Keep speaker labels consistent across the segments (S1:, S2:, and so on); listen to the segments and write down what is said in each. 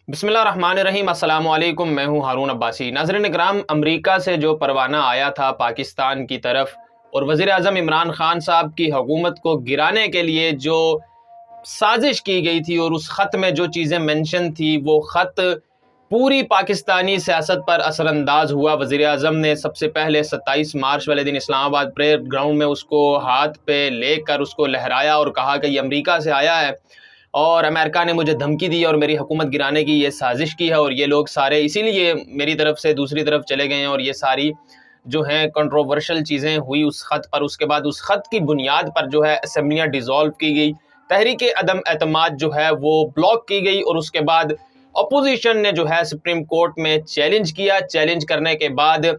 S1: بسم اللہ الرحمن الرحیم۔ السلام علیکم، میں ہوں ہارون عباسی۔ ناظرین اکرام، امریکہ سے جو پروانہ آیا تھا پاکستان کی طرف اور وزیر اعظم عمران خان صاحب کی حکومت کو گرانے کے لیے جو سازش کی گئی تھی اور اس خط میں جو چیزیں منشن تھی، وہ خط پوری پاکستانی سیاست پر اثر انداز ہوا۔ وزیر اعظم نے سب سے پہلے 27 مارچ والے دن اسلام آباد پریڈ گراؤنڈ میں اس کو ہاتھ پہ لے کر اس کو لہرایا اور کہا کہ یہ امریکہ سے آیا ہے اور امریکہ نے مجھے دھمکی دی اور میری حکومت گرانے کی یہ سازش کی ہے، اور یہ لوگ سارے اسی لیے میری طرف سے دوسری طرف چلے گئے ہیں، اور یہ ساری جو ہیں کنٹروورشل چیزیں ہوئی اس خط پر۔ اس کے بعد اس خط کی بنیاد پر جو ہے اسمبلیاں ڈیزالو کی گئی، تحریک عدم اعتماد جو ہے وہ بلاک کی گئی، اور اس کے بعد اپوزیشن نے جو ہے سپریم کورٹ میں چیلنج کیا۔ چیلنج کرنے کے بعد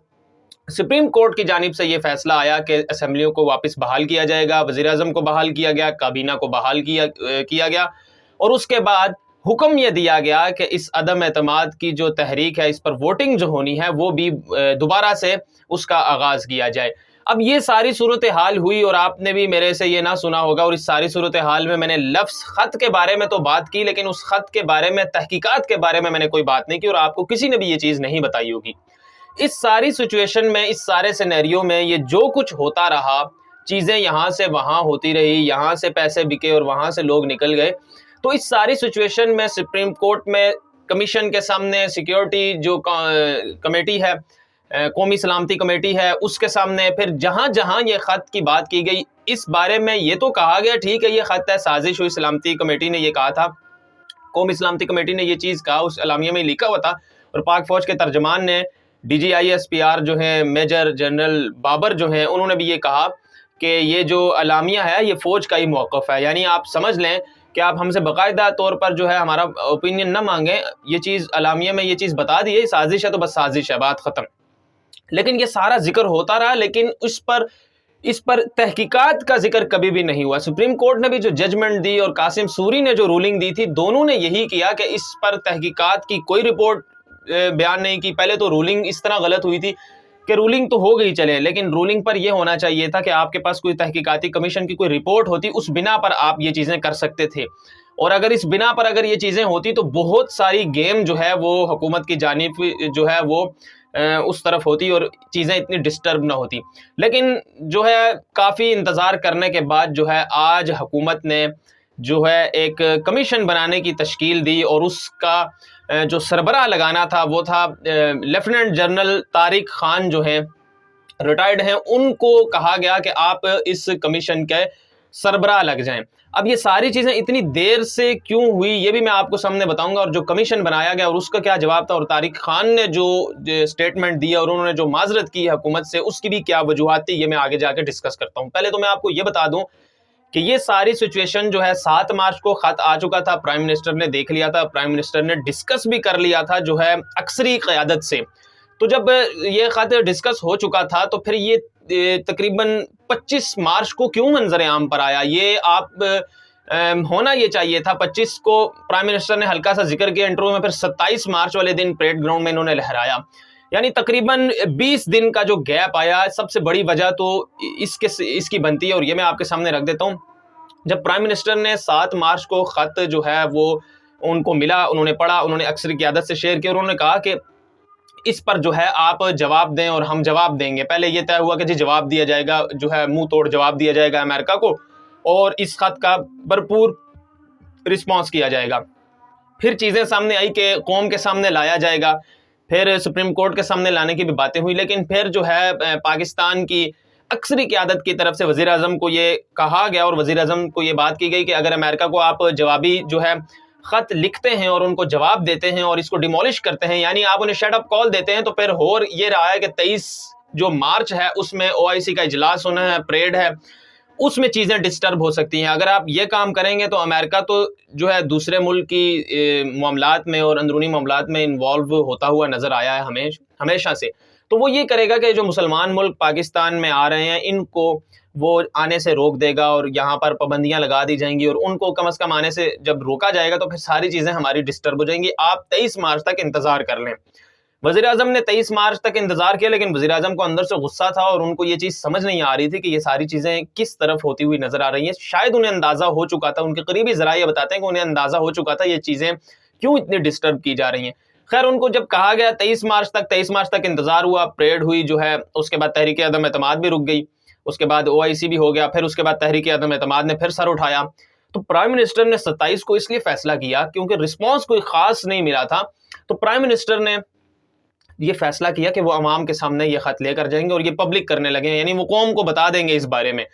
S1: سپریم کورٹ کی جانب سے یہ فیصلہ آیا کہ اسمبلیوں کو واپس بحال کیا جائے گا، وزیر اعظم کو بحال کیا گیا، کابینہ کو بحال کیا گیا، اور اس کے بعد حکم یہ دیا گیا کہ اس عدم اعتماد کی جو تحریک ہے، اس پر ووٹنگ جو ہونی ہے وہ بھی دوبارہ سے اس کا آغاز کیا جائے۔ اب یہ ساری صورتحال ہوئی اور آپ نے بھی میرے سے یہ نہ سنا ہوگا، اور اس ساری صورتحال میں نے لفظ خط کے بارے میں تو بات کی، لیکن اس خط کے بارے میں تحقیقات کے بارے میں نے کوئی بات نہیں کی، اور آپ کو کسی نے بھی یہ چیز نہیں بتائی ہوگی۔ اس ساری سچویشن میں، اس سارے سینیریو میں یہ جو کچھ ہوتا رہا، چیزیں یہاں سے وہاں ہوتی رہی، یہاں سے پیسے بکے اور وہاں سے لوگ نکل گئے، تو اس ساری سچویشن میں سپریم کورٹ میں کمیشن کے سامنے سیکیورٹی جو کمیٹی ہے، قومی سلامتی کمیٹی ہے، اس کے سامنے پھر جہاں جہاں یہ خط کی بات کی گئی، اس بارے میں یہ تو کہا گیا ٹھیک ہے یہ خط ہے، سازش ہوئی، سلامتی کمیٹی نے یہ کہا تھا، قومی سلامتی کمیٹی نے یہ چیز کہا، اس اعلامیہ میں لکھا ہوا تھا، اور پاک فوج کے ترجمان نے D G I S P R جو ہیں میجر جنرل بابر جو ہیں، انہوں نے بھی یہ کہا کہ یہ جو اعلامیہ ہے یہ فوج کا ہی موقف ہے، یعنی آپ سمجھ لیں کہ آپ ہم سے باقاعدہ طور پر جو ہے ہمارا اوپینین نہ مانگیں، یہ چیز اعلامیہ میں یہ چیز بتا دی ہے، سازش ہے تو بس سازش ہے، بات ختم۔ لیکن یہ سارا ذکر ہوتا رہا، لیکن اس پر تحقیقات کا ذکر کبھی بھی نہیں ہوا۔ سپریم کورٹ نے بھی جو ججمنٹ دی اور قاسم سوری نے جو رولنگ دی تھی، دونوں نے یہی کیا کہ اس پر تحقیقات کی کوئی رپورٹ بیان نہیں کی۔ پہلے تو رولنگ اس طرح غلط ہوئی تھی کہ رولنگ تو ہو گئی چلے، لیکن رولنگ پر یہ ہونا چاہیے تھا کہ آپ کے پاس کوئی تحقیقاتی کمیشن کی کوئی رپورٹ ہوتی، اس بنا پر آپ یہ چیزیں کر سکتے تھے، اور اگر اس بنا پر اگر یہ چیزیں ہوتی تو بہت ساری گیم جو ہے وہ حکومت کی جانب جو ہے وہ اس طرف ہوتی اور چیزیں اتنی ڈسٹرب نہ ہوتی۔ لیکن جو ہے کافی انتظار کرنے کے بعد جو ہے آج حکومت نے جو ہے ایک کمیشن بنانے کی تشکیل دی، اور اس کا جو سربراہ لگانا تھا وہ تھا لیفٹیننٹ جنرل طارق خان جو ہیں، ریٹائرڈ ہیں، ان کو کہا گیا کہ آپ اس کمیشن کے سربراہ لگ جائیں۔ اب یہ ساری چیزیں اتنی دیر سے کیوں ہوئی یہ بھی میں آپ کو سامنے بتاؤں گا، اور جو کمیشن بنایا گیا اور اس کا کیا جواب تھا، اور طارق خان نے جو سٹیٹمنٹ دیا اور انہوں نے جو معذرت کی حکومت سے، اس کی بھی کیا وجوہات تھی، یہ میں آگے جا کے ڈسکس کرتا ہوں۔ پہلے تو میں آپ کو یہ بتا دوں کہ یہ ساری سچویشن جو ہے 7 مارچ کو خط آ چکا تھا، پرائم منسٹر نے دیکھ لیا تھا، پرائم منسٹر نے ڈسکس بھی کر لیا تھا جو ہے اکثری قیادت سے۔ تو جب یہ خط ڈسکس ہو چکا تھا تو پھر یہ تقریباً 25 مارچ کو کیوں منظر عام پر آیا، یہ آپ ہونا یہ چاہیے تھا 25 کو پرائم منسٹر نے ہلکا سا ذکر کیا انٹرویو میں، پھر 27 مارچ والے دن پریڈ گراؤنڈ میں انہوں نے لہرایا، یعنی تقریباً 20 دن کا جو گیپ آیا۔ سب سے بڑی وجہ تو اس کی بنتی ہے، اور یہ میں آپ کے سامنے رکھ دیتا ہوں۔ جب پرائم منسٹر نے 7 مارچ کو خط جو ہے وہ ان کو ملا، انہوں نے پڑھا، انہوں نے اکثر قیادت سے شیئر کیا، اور انہوں نے کہا کہ اس پر جو ہے آپ جواب دیں اور ہم جواب دیں گے۔ پہلے یہ طے ہوا کہ جی جواب دیا جائے گا، جو ہے منہ توڑ جواب دیا جائے گا امریکہ کو، اور اس خط کا بھرپور رسپانس کیا جائے گا۔ پھر چیزیں سامنے آئی کہ قوم کے سامنے لایا جائے گا، پھر سپریم کورٹ کے سامنے لانے کی بھی باتیں ہوئی، لیکن پھر جو ہے پاکستان کی اکثری قیادت کی طرف سے وزیر اعظم کو یہ کہا گیا، اور وزیر اعظم کو یہ بات کی گئی کہ اگر امریکہ کو آپ جوابی جو ہے خط لکھتے ہیں اور ان کو جواب دیتے ہیں اور اس کو ڈیمولش کرتے ہیں، یعنی آپ انہیں شٹ اپ کال دیتے ہیں، تو پھر ہو یہ رہا ہے کہ 23 جو مارچ ہے اس میں OIC کا اجلاس ہونا ہے، پریڈ ہے، اس میں چیزیں ڈسٹرب ہو سکتی ہیں۔ اگر آپ یہ کام کریں گے تو امریکہ تو جو ہے دوسرے ملک کی معاملات میں اور اندرونی معاملات میں انوالو ہوتا ہوا نظر آیا ہے ہمیشہ سے، تو وہ یہ کرے گا کہ جو مسلمان ملک پاکستان میں آ رہے ہیں ان کو وہ آنے سے روک دے گا، اور یہاں پر پابندیاں لگا دی جائیں گی، اور ان کو کم از کم آنے سے جب روکا جائے گا تو پھر ساری چیزیں ہماری ڈسٹرب ہو جائیں گی۔ آپ 23 مارچ تک انتظار کر لیں۔ وزیر اعظم نے 23 مارچ تک انتظار کیا، لیکن وزیر اعظم کو اندر سے غصہ تھا، اور ان کو یہ چیز سمجھ نہیں آ رہی تھی کہ یہ ساری چیزیں کس طرف ہوتی ہوئی نظر آ رہی ہیں۔ شاید انہیں اندازہ ہو چکا تھا، ان کے قریبی ذرائع بتاتے ہیں کہ انہیں اندازہ ہو چکا تھا یہ چیزیں کیوں اتنی ڈسٹرب کی جا رہی ہیں؟ خیر ان کو جب کہا گیا 23 مارچ تک انتظار ہوا، پریڈ ہوئی جو ہے، اس کے بعد تحریک عدم اعتماد بھی رک گئی، اس کے بعد OIC بھی ہو گیا، پھر اس کے بعد تحریک عدم اعتماد نے پھر سر اٹھایا. تو پرائم منسٹر نے 27 کو اس لیے فیصلہ کیا کیونکہ رسپانس کوئی خاص نہیں ملا تھا، تو پرائم منسٹر نے یہ فیصلہ کیا کہ وہ عوام کے سامنے یہ خط لے کر جائیں گے اور یہ پبلک کرنے لگے، یعنی وہ قوم کو بتا دیں گے اس بارے میں.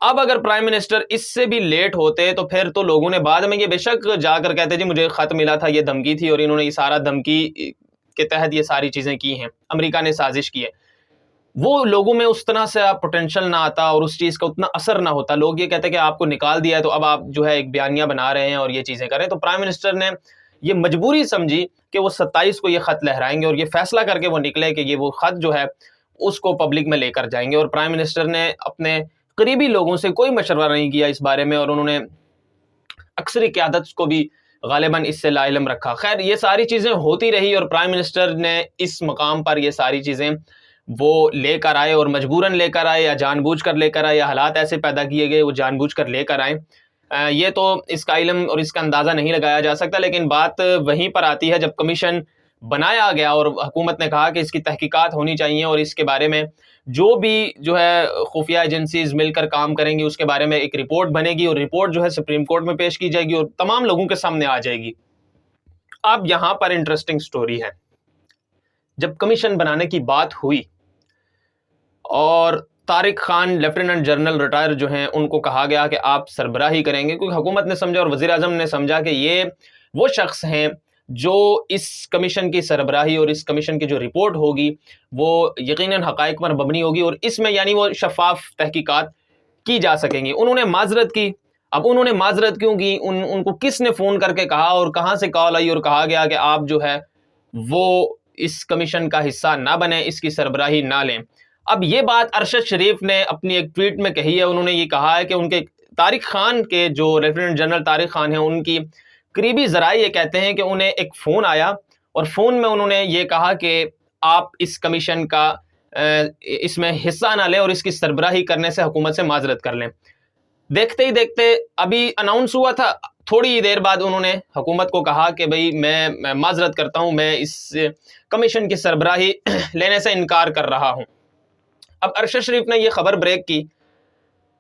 S1: اب اگر پرائم منسٹر اس سے بھی لیٹ ہوتے تو پھر تو لوگوں نے بعد میں یہ بے شک جا کر کہتے جی مجھے خط ملا تھا، یہ دھمکی تھی اور انہوں نے یہ سارا دھمکی کے تحت یہ ساری چیزیں کی ہیں، امریکہ نے سازش کی ہے. وہ لوگوں میں اس طرح سے پوٹینشل نہ آتا اور اس چیز کا اتنا اثر نہ ہوتا. لوگ یہ کہتے کہ آپ کو نکال دیا ہے تو اب آپ جو ہے ایک بیانیہ بنا رہے ہیں اور یہ چیزیں کریں. تو پرائم منسٹر نے یہ مجبوری سمجھی کہ وہ 27 کو یہ خط لہرائیں گے اور یہ فیصلہ کر کے وہ نکلے کہ یہ وہ خط جو ہے اس کو پبلک میں لے کر جائیں گے. اور پرائم منسٹر نے اپنے قریبی لوگوں سے کوئی مشورہ نہیں کیا اس بارے میں اور انہوں نے اکثر قیادت کو بھی غالباً اس سے لا علم رکھا. خیر یہ ساری چیزیں ہوتی رہی اور پرائم منسٹر نے اس مقام پر یہ ساری چیزیں وہ لے کر آئے اور مجبوراً لے کر آئے یا جان بوجھ کر لے کر آئے یا حالات ایسے پیدا کیے گئے وہ جان بوجھ کر لے کر آئے. یہ تو اس کا علم اور اس کا اندازہ نہیں لگایا جا سکتا، لیکن بات وہیں پر آتی ہے جب کمیشن بنایا گیا اور حکومت نے کہا کہ اس کی تحقیقات ہونی چاہیے اور اس کے بارے میں جو بھی جو ہے خفیہ ایجنسیز مل کر کام کریں گی اس کے بارے میں ایک رپورٹ بنے گی اور رپورٹ جو ہے سپریم کورٹ میں پیش کی جائے گی اور تمام لوگوں کے سامنے آ جائے گی. اب یہاں پر انٹرسٹنگ سٹوری ہے، جب کمیشن بنانے کی بات ہوئی اور Tariq Khan lieutenant general retire جو ہیں ان کو کہا گیا کہ آپ سربراہی کریں گے، کیونکہ حکومت نے سمجھا اور وزیر اعظم نے سمجھا کہ یہ وہ شخص ہیں جو اس کمیشن کی سربراہی اور اس کمیشن کی جو رپورٹ ہوگی وہ یقیناً حقائق پر مبنی ہوگی اور اس میں یعنی وہ شفاف تحقیقات کی جا سکیں گی. انہوں نے معذرت کی. اب انہوں نے معذرت کیوں کی؟ ان کو کس نے فون کر کے کہا اور کہاں سے کال آئی اور کہا گیا کہ آپ جو ہے وہ اس کمیشن کا حصہ نہ بنیں، اس کی سربراہی نہ لیں؟ اب یہ بات ارشد شریف نے اپنی ایک ٹویٹ میں کہی ہے. انہوں نے یہ کہا ہے کہ ان کے طارق خان کے جو لیفٹیننٹ جنرل طارق خان ہیں ان کی قریبی ذرائع یہ کہتے ہیں کہ انہیں ایک فون آیا اور فون میں انہوں نے یہ کہا کہ آپ اس کمیشن کا اس میں حصہ نہ لیں اور اس کی سربراہی کرنے سے حکومت سے معذرت کر لیں. دیکھتے ہی دیکھتے ابھی اناؤنس ہوا تھا، تھوڑی دیر بعد انہوں نے حکومت کو کہا کہ بھئی میں معذرت کرتا ہوں، میں اس کمیشن کی سربراہی لینے سے انکار کر رہا ہوں. اب ارشد شریف نے یہ خبر بریک کی.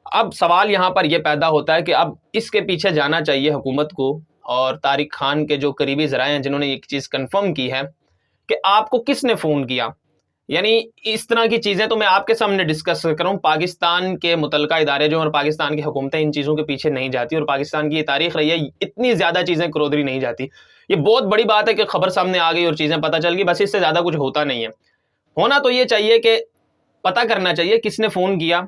S1: اب سوال یہاں پر یہ پیدا ہوتا ہے کہ اب اس کے پیچھے جانا چاہیے حکومت کو اور طارق خان کے جو قریبی ذرائع ہیں جنہوں نے یہ چیز کنفرم کی ہے کہ آپ کو کس نے فون کیا. یعنی اس طرح کی چیزیں تو میں آپ کے سامنے ڈسکس کروں. پاکستان کے متعلقہ ادارے جو اور پاکستان کی حکومتیں ان چیزوں کے پیچھے نہیں جاتی اور پاکستان کی یہ تاریخ رہی ہے، اتنی زیادہ چیزیں کرودری نہیں جاتی. یہ بہت بڑی بات ہے کہ خبر سامنے آ گئی اور چیزیں پتہ چل گئی، بس اس سے زیادہ کچھ ہوتا نہیں ہے. ہونا تو یہ چاہیے کہ پتہ کرنا چاہیے کس نے فون کیا،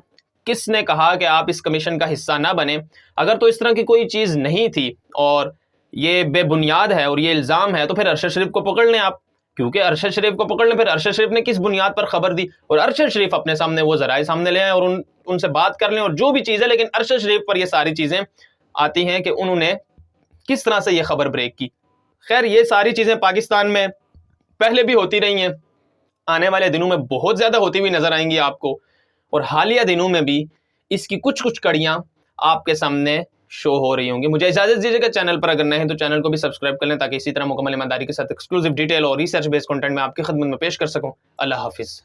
S1: کس نے کہا کہ آپ اس کمیشن کا حصہ نہ بنیں. اگر تو اس طرح کی کوئی چیز نہیں تھی اور یہ بے بنیاد ہے اور یہ الزام ہے تو پھر ارشد شریف کو پکڑ لیں آپ، کیونکہ ارشد شریف کو پکڑ لیں. پھر ارشد شریف نے کس بنیاد پر خبر دی اور ارشد شریف اپنے سامنے وہ ذرائع سامنے لے آئیں اور ان سے بات کر لیں اور جو بھی چیز ہے. لیکن ارشد شریف پر یہ ساری چیزیں آتی ہیں کہ انہوں نے کس طرح سے یہ خبر بریک کی. خیر یہ ساری چیزیں پاکستان میں پہلے بھی ہوتی رہی ہیں، آنے والے دنوں میں بہت زیادہ ہوتی ہوئی نظر آئیں گی آپ کو، اور حالیہ دنوں میں بھی اس کی کچھ کڑیاں آپ کے سامنے شو ہو رہی ہوں گی. مجھے اجازت دیجیے گا، چینل پر اگر نئے ہیں تو چینل کو بھی سبسکرائب کر لیں تاکہ اسی طرح مکمل ایمانداری کے ساتھ ایکسکلوزیو ڈیٹیل اور ریسرچ بیس کنٹینٹ میں آپ کی خدمت میں پیش کر سکوں. اللہ حافظ.